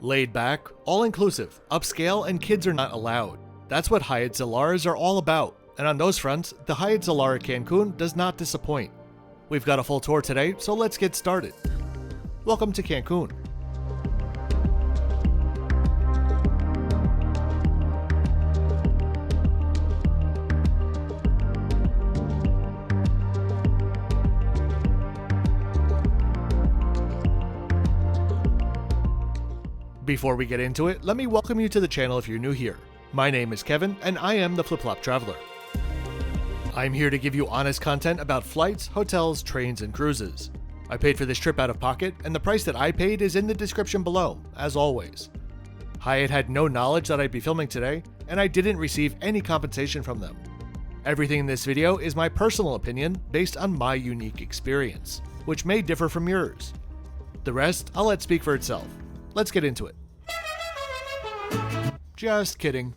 Laid back, all-inclusive, upscale, and kids are not allowed. That's what Hyatt Zilaras are all about, and on those fronts, the Hyatt Zilara Cancun does not disappoint. We've got a full tour today, so let's get started. Welcome to Cancun. Before we get into it, let me welcome you to the channel if you're new here. My name is Kevin, and I am the Flip-Flop Traveler. I'm here to give you honest content about flights, hotels, trains, and cruises. I paid for this trip out of pocket, and the price that I paid is in the description below, as always. Hyatt had no knowledge that I'd be filming today, and I didn't receive any compensation from them. Everything in this video is my personal opinion based on my unique experience, which may differ from yours. The rest, I'll let speak for itself. Let's get into it. Just kidding.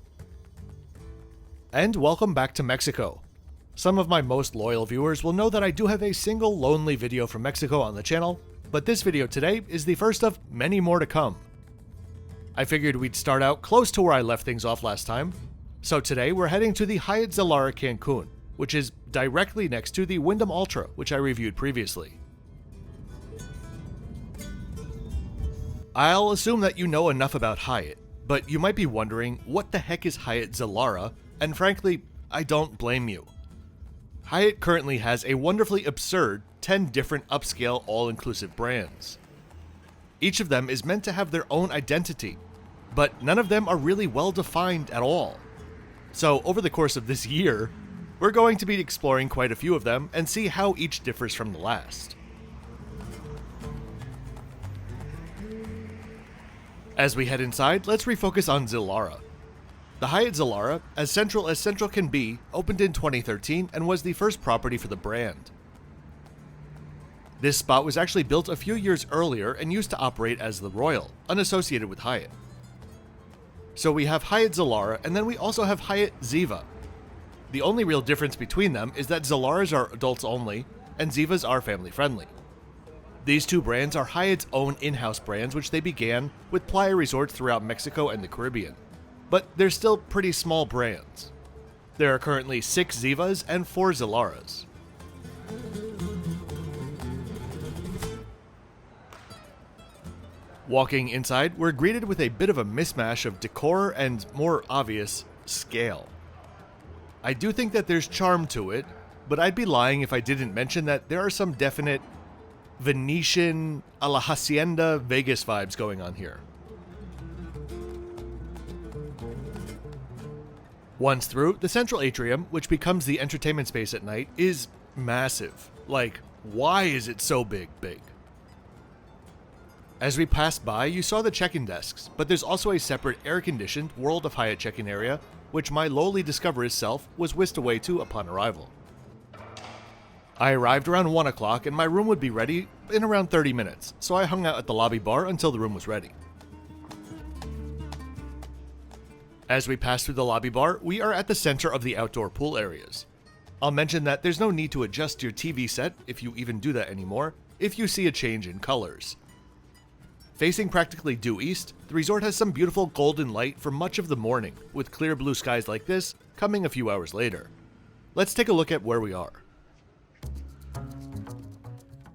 And welcome back to Mexico. Some of my most loyal viewers will know that I do have a single lonely video from Mexico on the channel, but this video today is the first of many more to come. I figured we'd start out close to where I left things off last time, so today we're heading to the Hyatt Zilara Cancun, which is directly next to the Wyndham Ultra, which I reviewed previously. I'll assume that you know enough about Hyatt, but you might be wondering what the heck is Hyatt Zilara, and frankly, I don't blame you. Hyatt currently has a wonderfully absurd 10 different upscale all-inclusive brands. Each of them is meant to have their own identity, but none of them are really well defined at all. So over the course of this year, we're going to be exploring quite a few of them and see how each differs from the last. As we head inside, let's refocus on Zilara. The Hyatt Zilara, as central can be, opened in 2013 and was the first property for the brand. This spot was actually built a few years earlier and used to operate as the Royal, unassociated with Hyatt. So we have Hyatt Zilara, and then we also have Hyatt Ziva. The only real difference between them is that Zilaras are adults only, and Zivas are family friendly. These two brands are Hyatt's own in-house brands, which they began with playa resorts throughout Mexico and the Caribbean. But they're still pretty small brands. There are currently 6 Zivas and 4 Zilaras. Walking inside, we're greeted with a bit of a mismatch of decor and, more obvious, scale. I do think that there's charm to it, but I'd be lying if I didn't mention that there are some definite Venetian a la Hacienda Vegas vibes going on here. Once through, the central atrium, which becomes the entertainment space at night, is massive. Like, why is it so big? As we passed by, you saw the check-in desks, but there's also a separate air-conditioned World of Hyatt check-in area, which my lowly discoverer's self was whisked away to upon arrival. I arrived around 1 o'clock and my room would be ready in around 30 minutes, so I hung out at the lobby bar until the room was ready. As we pass through the lobby bar, we are at the center of the outdoor pool areas. I'll mention that there's no need to adjust your TV set, if you even do that anymore, if you see a change in colors. Facing practically due east, the resort has some beautiful golden light for much of the morning, with clear blue skies like this coming a few hours later. Let's take a look at where we are.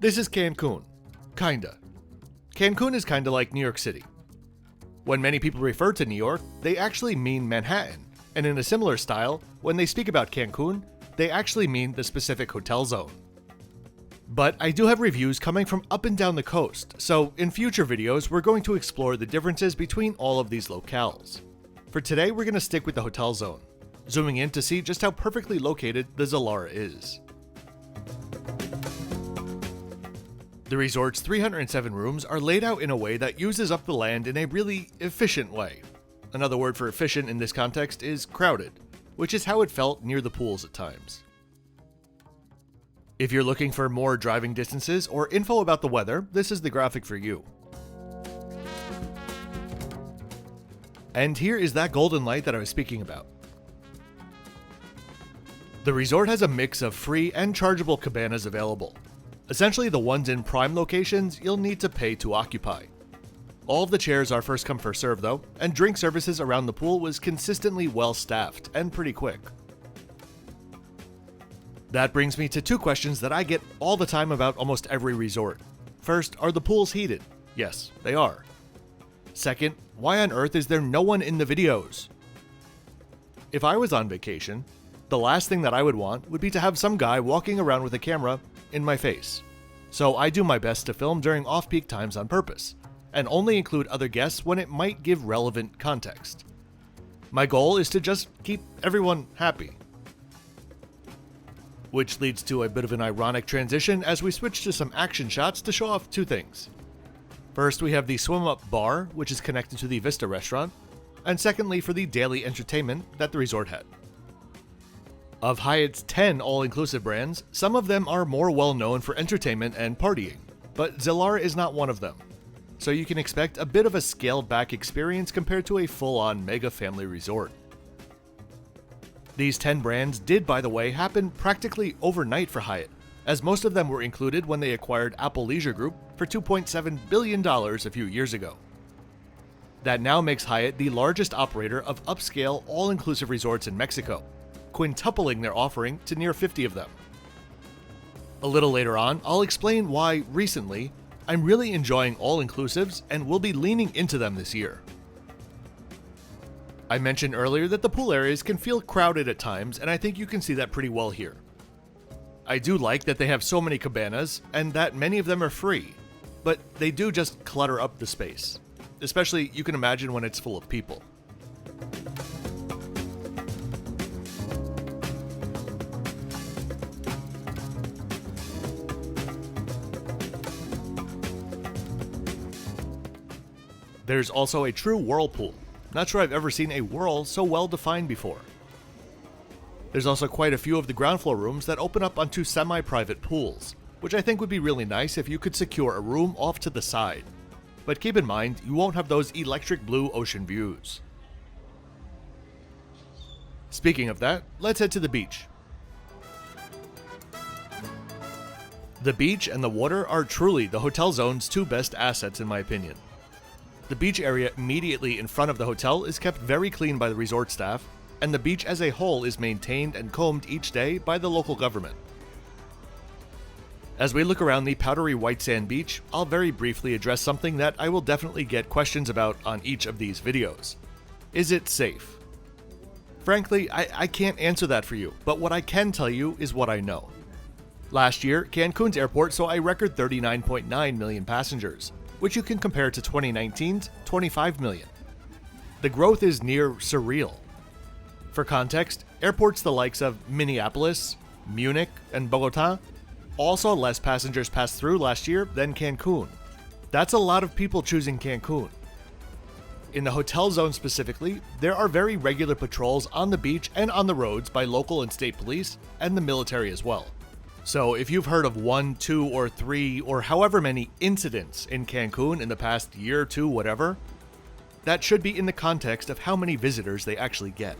This is Cancun. Kinda. Cancun is kinda like New York City. When many people refer to New York, they actually mean Manhattan, and in a similar style, when they speak about Cancun, they actually mean the specific hotel zone. But I do have reviews coming from up and down the coast, so in future videos we're going to explore the differences between all of these locales. For today we're going to stick with the hotel zone, zooming in to see just how perfectly located the Zilara is. The resort's 307 rooms are laid out in a way that uses up the land in a really efficient way. Another word for efficient in this context is crowded, which is how it felt near the pools at times. If you're looking for more driving distances or info about the weather, this is the graphic for you. And here is that golden light that I was speaking about. The resort has a mix of free and chargeable cabanas available. Essentially the ones in prime locations you'll need to pay to occupy. All of the chairs are first come first serve though, and drink services around the pool was consistently well staffed and pretty quick. That brings me to two questions that I get all the time about almost every resort. First, are the pools heated? Yes, they are. Second, why on earth is there no one in the videos? If I was on vacation, the last thing that I would want would be to have some guy walking around with a camera in my face. So I do my best to film during off-peak times on purpose, and only include other guests when it might give relevant context. My goal is to just keep everyone happy. Which leads to a bit of an ironic transition as we switch to some action shots to show off two things. First, we have the swim-up bar, which is connected to the Vista restaurant, and secondly for the daily entertainment that the resort had. Of Hyatt's 10 all-inclusive brands, some of them are more well-known for entertainment and partying, but Zilara is not one of them, so you can expect a bit of a scaled-back experience compared to a full-on mega-family resort. These 10 brands did, by the way, happen practically overnight for Hyatt, as most of them were included when they acquired Apple Leisure Group for $2.7 billion a few years ago. That now makes Hyatt the largest operator of upscale all-inclusive resorts in Mexico, quintupling their offering to near 50 of them. A little later on, I'll explain why, recently, I'm really enjoying all-inclusives and will be leaning into them this year. I mentioned earlier that the pool areas can feel crowded at times, and I think you can see that pretty well here. I do like that they have so many cabanas, and that many of them are free, but they do just clutter up the space. Especially, you can imagine when it's full of people. There's also a true whirlpool. Not sure I've ever seen a whirl so well defined before. There's also quite a few of the ground floor rooms that open up onto semi-private pools, which I think would be really nice if you could secure a room off to the side. But keep in mind, you won't have those electric blue ocean views. Speaking of that, let's head to the beach. The beach and the water are truly the hotel zone's two best assets in my opinion. The beach area immediately in front of the hotel is kept very clean by the resort staff, and the beach as a whole is maintained and combed each day by the local government. As we look around the powdery white sand beach, I'll very briefly address something that I will definitely get questions about on each of these videos. Is it safe? Frankly, I can't answer that for you, but what I can tell you is what I know. Last year, Cancun's airport saw a record 39.9 million passengers, which you can compare to 2019's 25 million. The growth is near surreal. For context, airports the likes of Minneapolis, Munich, and Bogota all saw less passengers pass through last year than Cancun. That's a lot of people choosing Cancun. In the hotel zone specifically, there are very regular patrols on the beach and on the roads by local and state police, and the military as well. So if you've heard of 1, 2, or 3, or however many incidents in Cancun in the past year, two, whatever, that should be in the context of how many visitors they actually get.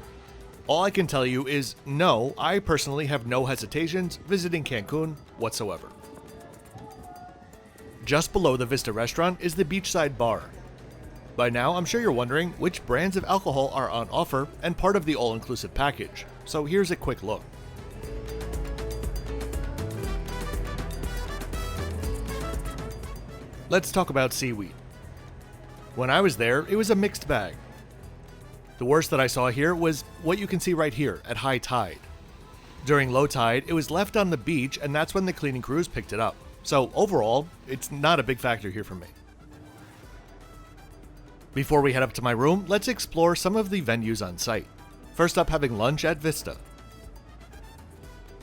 All I can tell you is, no, I personally have no hesitations visiting Cancun whatsoever. Just below the Vista restaurant is the beachside bar. By now, I'm sure you're wondering which brands of alcohol are on offer and part of the all-inclusive package, so here's a quick look. Let's talk about Seaweed. When I was there, it was a mixed bag. The worst that I saw here was what you can see right here at high tide. During low tide, it was left on the beach, and that's when the cleaning crews picked it up. So overall, it's not a big factor here for me. Before we head up to my room, let's explore some of the venues on site. First up, having lunch at Vista.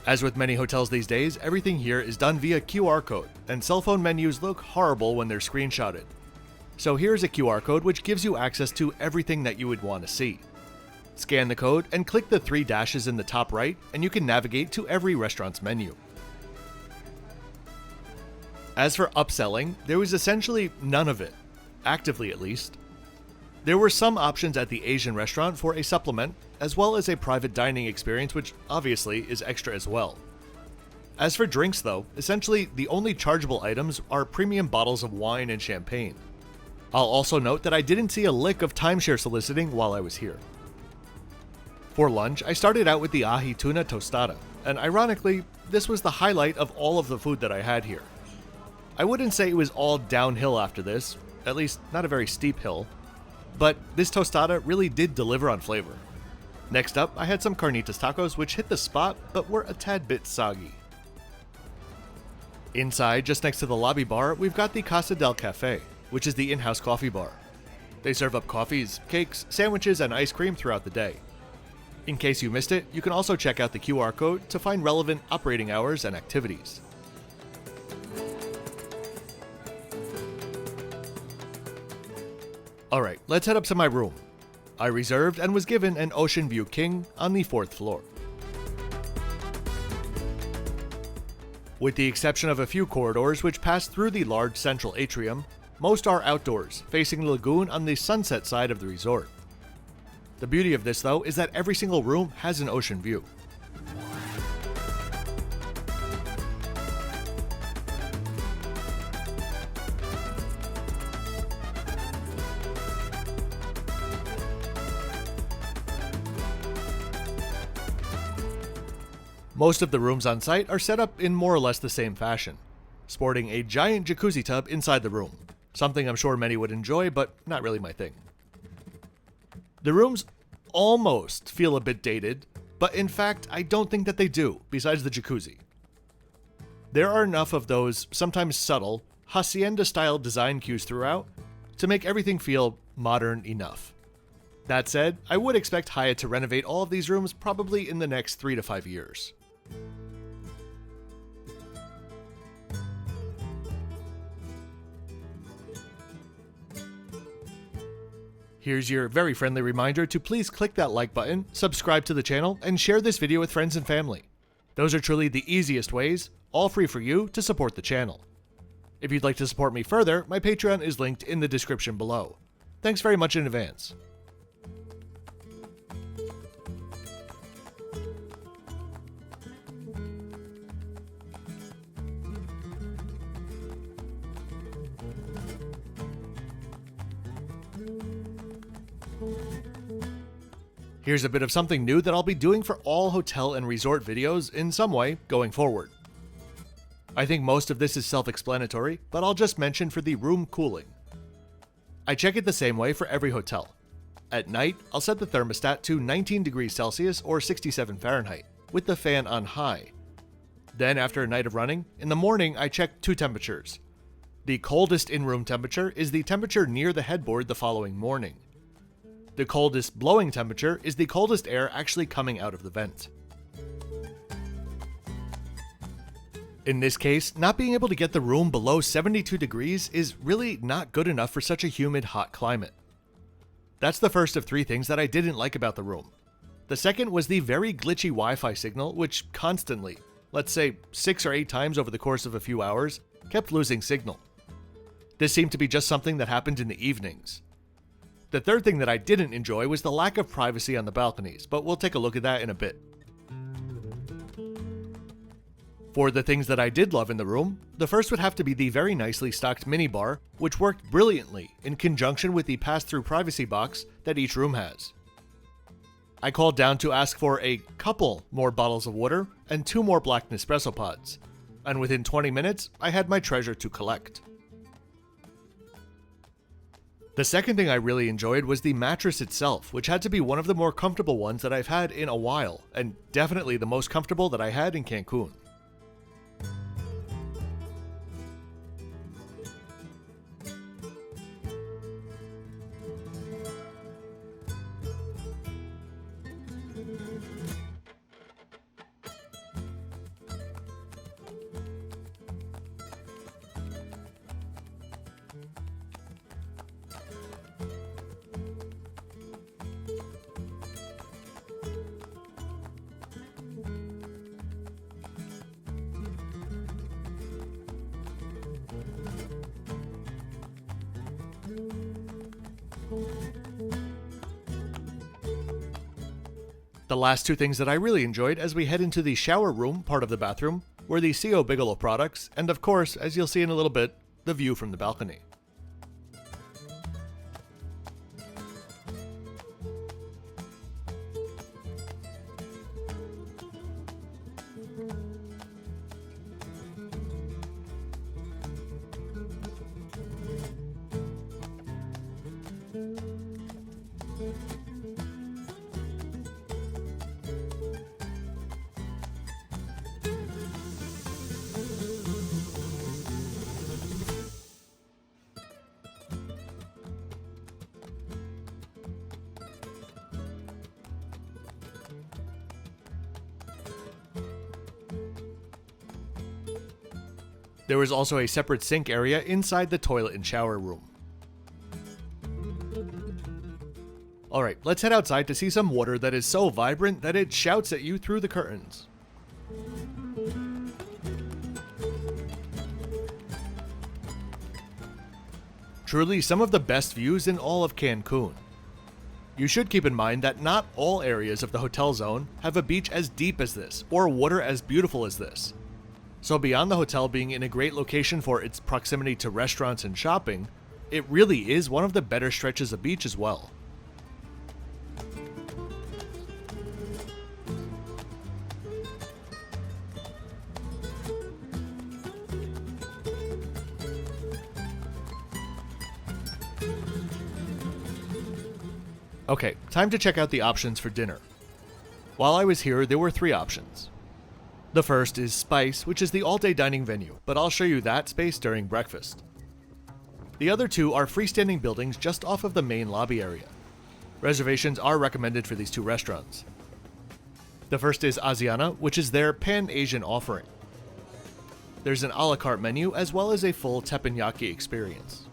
As with many hotels these days, everything here is done via QR code, and cell phone menus look horrible when they're screenshotted. So here's a QR code which gives you access to everything that you would want to see. Scan the code and click the 3 dashes in the top right, and you can navigate to every restaurant's menu. As for upselling, there was essentially none of it, actively at least. There were some options at the Asian restaurant for a supplement, as well as a private dining experience, which obviously is extra as well. As for drinks though, essentially the only chargeable items are premium bottles of wine and champagne. I'll also note that I didn't see a lick of timeshare soliciting while I was here. For lunch, I started out with the Tuna Tostada, and ironically, this was the highlight of all of the food that I had here. I wouldn't say it was all downhill after this, at least not a very steep hill, but this tostada really did deliver on flavor. Next up, I had some carnitas tacos which hit the spot, but were a tad bit soggy. Inside, just next to the lobby bar, we've got the Casa del Cafe, which is the in-house coffee bar. They serve up coffees, cakes, sandwiches, and ice cream throughout the day. In case you missed it, you can also check out the QR code to find relevant operating hours and activities. Alright, let's head up to my room. I reserved and was given an Ocean View King on the 4th floor. With the exception of a few corridors which pass through the large central atrium, most are outdoors, facing the lagoon on the sunset side of the resort. The beauty of this, though, is that every single room has an ocean view. Most of the rooms on site are set up in more or less the same fashion, sporting a giant jacuzzi tub inside the room, something I'm sure many would enjoy, but not really my thing. The rooms almost feel a bit dated, but in fact I don't think that they do, besides the jacuzzi. There are enough of those, sometimes subtle, Hacienda-style design cues throughout to make everything feel modern enough. That said, I would expect Hyatt to renovate all of these rooms probably in the next 3 to 5 years. Here's your very friendly reminder to please click that like button, subscribe to the channel, and share this video with friends and family. Those are truly the easiest ways, all free for you, to support the channel. If you'd like to support me further, my Patreon is linked in the description below. Thanks very much in advance. Here's a bit of something new that I'll be doing for all hotel and resort videos in some way going forward. I think most of this is self-explanatory, but I'll just mention for the room cooling. I check it the same way for every hotel. At night, I'll set the thermostat to 19 degrees Celsius or 67 Fahrenheit, with the fan on high. Then after a night of running, in the morning I check two temperatures. The coldest in-room temperature is the temperature near the headboard the following morning. The coldest blowing temperature is the coldest air actually coming out of the vent. In this case, not being able to get the room below 72 degrees is really not good enough for such a humid, hot climate. That's the first of 3 things that I didn't like about the room. The second was the very glitchy Wi-Fi signal, which constantly, let's say 6 or 8 times over the course of a few hours, kept losing signal. This seemed to be just something that happened in the evenings. The third thing that I didn't enjoy was the lack of privacy on the balconies, but we'll take a look at that in a bit. For the things that I did love in the room, the first would have to be the very nicely stocked minibar, which worked brilliantly in conjunction with the pass-through privacy box that each room has. I called down to ask for a couple more bottles of water and 2 more black Nespresso pods, and within 20 minutes, I had my treasure to collect. The second thing I really enjoyed was the mattress itself, which had to be one of the more comfortable ones that I've had in a while, and definitely the most comfortable that I had in Cancun. The last 2 things that I really enjoyed as we head into the shower room part of the bathroom were the C.O. Bigelow products, and of course, as you'll see in a little bit, the view from the balcony. There was also a separate sink area inside the toilet and shower room. Alright, let's head outside to see some water that is so vibrant that it shouts at you through the curtains. Truly some of the best views in all of Cancun. You should keep in mind that not all areas of the hotel zone have a beach as deep as this, or water as beautiful as this. So beyond the hotel being in a great location for its proximity to restaurants and shopping, it really is one of the better stretches of beach as well. Okay, time to check out the options for dinner. While I was here, there were 3 options. The first is Spice, which is the all-day dining venue, but I'll show you that space during breakfast. The other 2 are freestanding buildings just off of the main lobby area. Reservations are recommended for these 2 restaurants. The first is Azana, which is their Pan-Asian offering. There's an a la carte menu as well as a full teppanyaki experience.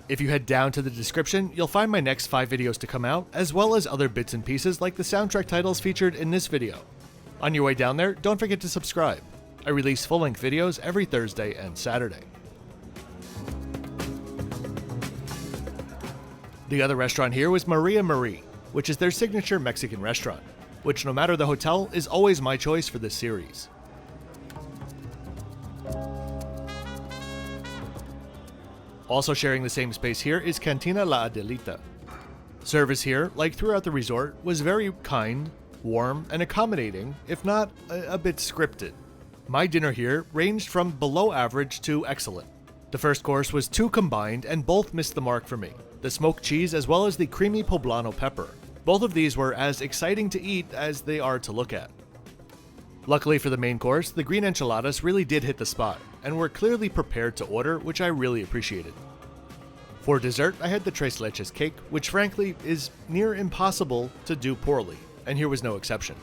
If you head down to the description, you'll find my next 5 videos to come out, as well as other bits and pieces like the soundtrack titles featured in this video. On your way down there, don't forget to subscribe. I release full-length videos every Thursday and Saturday. The other restaurant here was Maria Marie, which is their signature Mexican restaurant, which no matter the hotel is always my choice for this series. Also sharing the same space here is Cantina La Adelita. Service here, like throughout the resort, was very kind, warm, and accommodating, if not a bit scripted. My dinner here ranged from below average to excellent. The first course was 2 combined and both missed the mark for me. The smoked cheese as well as the creamy poblano pepper. Both of these were as exciting to eat as they are to look at. Luckily for the main course, the green enchiladas really did hit the spot, and were clearly prepared to order, which I really appreciated. For dessert, I had the tres leches cake, which frankly is near impossible to do poorly, and here was no exception.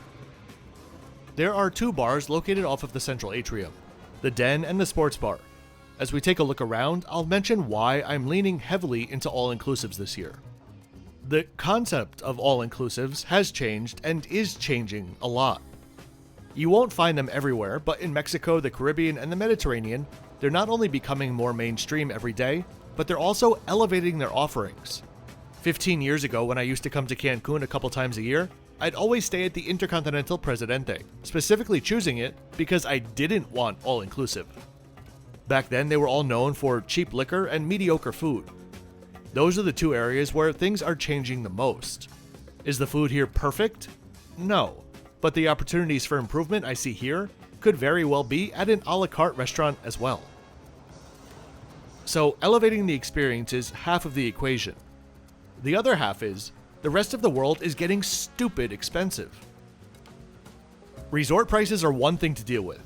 There are 2 bars located off of the central atrium, the Den and the Sports Bar. As we take a look around, I'll mention why I'm leaning heavily into all-inclusives this year. The concept of all-inclusives has changed and is changing a lot. You won't find them everywhere, but in Mexico, the Caribbean, and the Mediterranean, they're not only becoming more mainstream every day, but they're also elevating their offerings. 15 years ago, when I used to come to Cancun a couple times a year, I'd always stay at the Intercontinental Presidente, specifically choosing it because I didn't want all-inclusive. Back then, they were all known for cheap liquor and mediocre food. Those are the 2 areas where things are changing the most. Is the food here perfect? No. But the opportunities for improvement I see here could very well be at an a la carte restaurant as well. So elevating the experience is half of the equation. The other half is, the rest of the world is getting stupid expensive. Resort prices are one thing to deal with,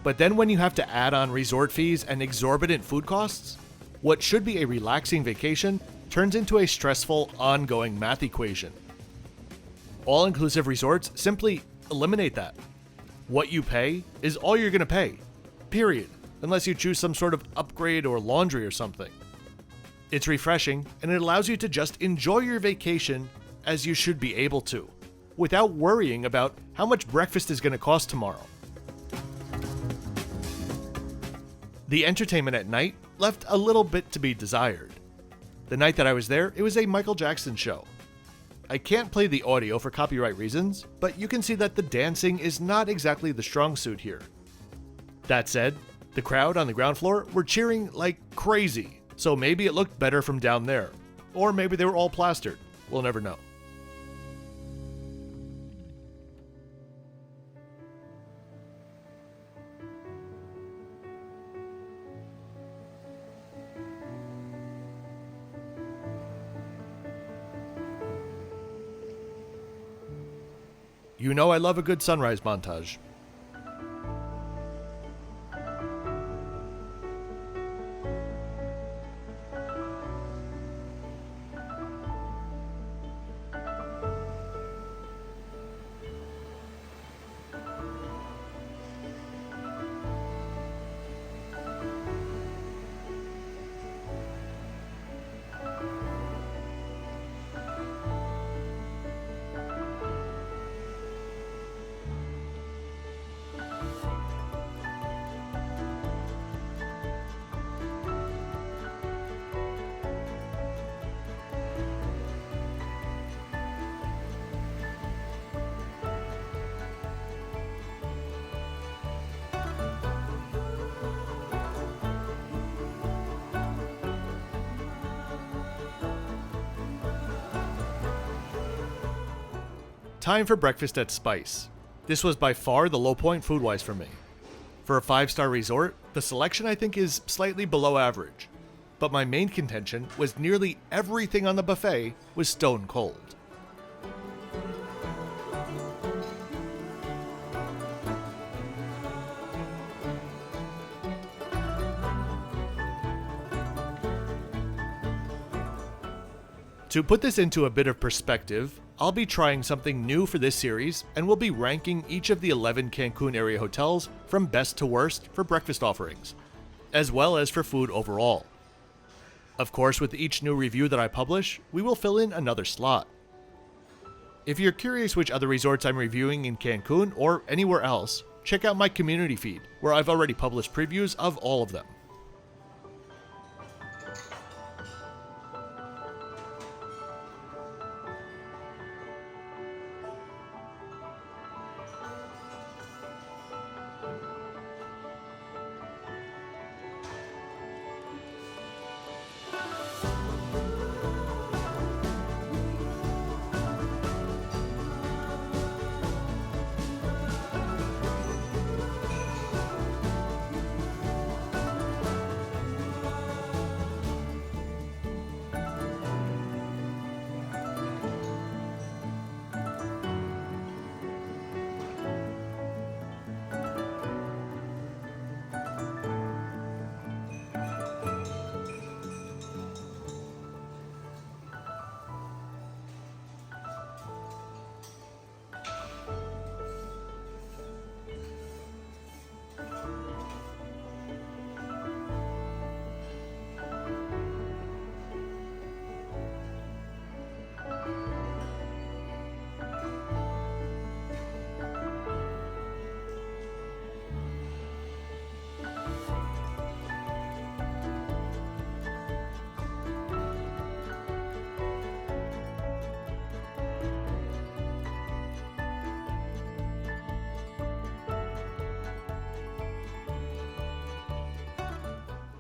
but then when you have to add on resort fees and exorbitant food costs, what should be a relaxing vacation turns into a stressful, ongoing math equation. All-inclusive resorts simply eliminate that. What you pay is all you're going to pay, period, unless you choose some sort of upgrade or laundry or something. It's refreshing, and it allows you to just enjoy your vacation as you should be able to, without worrying about how much breakfast is going to cost tomorrow. The entertainment at night left a little bit to be desired. The night that I was there, it was a Michael Jackson show. I can't play the audio for copyright reasons, but you can see that the dancing is not exactly the strong suit here. That said, the crowd on the ground floor were cheering like crazy, so maybe it looked better from down there. Or maybe they were all plastered. We'll never know. You know I love a good sunrise montage. Time for breakfast at Spice. This was by far the low point food-wise for me. For a 5-star resort, the selection I think is slightly below average. But my main contention was nearly everything on the buffet was stone cold. To put this into a bit of perspective, I'll be trying something new for this series, and we'll be ranking each of the 11 Cancun area hotels from best to worst for breakfast offerings, as well as for food overall. Of course, with each new review that I publish, we will fill in another slot. If you're curious which other resorts I'm reviewing in Cancun or anywhere else, check out my community feed, where I've already published previews of all of them.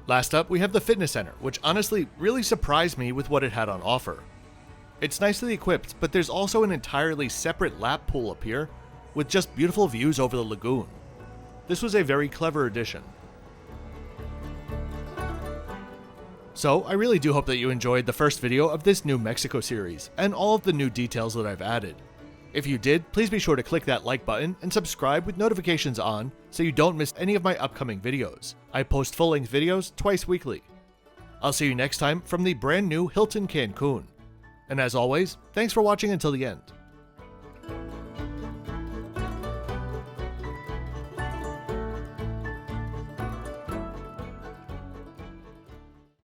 Last up, we have the fitness center, which honestly really surprised me with what it had on offer. It's nicely equipped, but there's also an entirely separate lap pool up here, with just beautiful views over the lagoon. This was a very clever addition. So, I really do hope that you enjoyed the first video of this new Mexico series, and all of the new details that I've added. If you did, please be sure to click that like button and subscribe with notifications on so you don't miss any of my upcoming videos. I post full-length videos twice weekly. I'll see you next time from the brand new Hilton Cancun. And as always, thanks for watching until the end.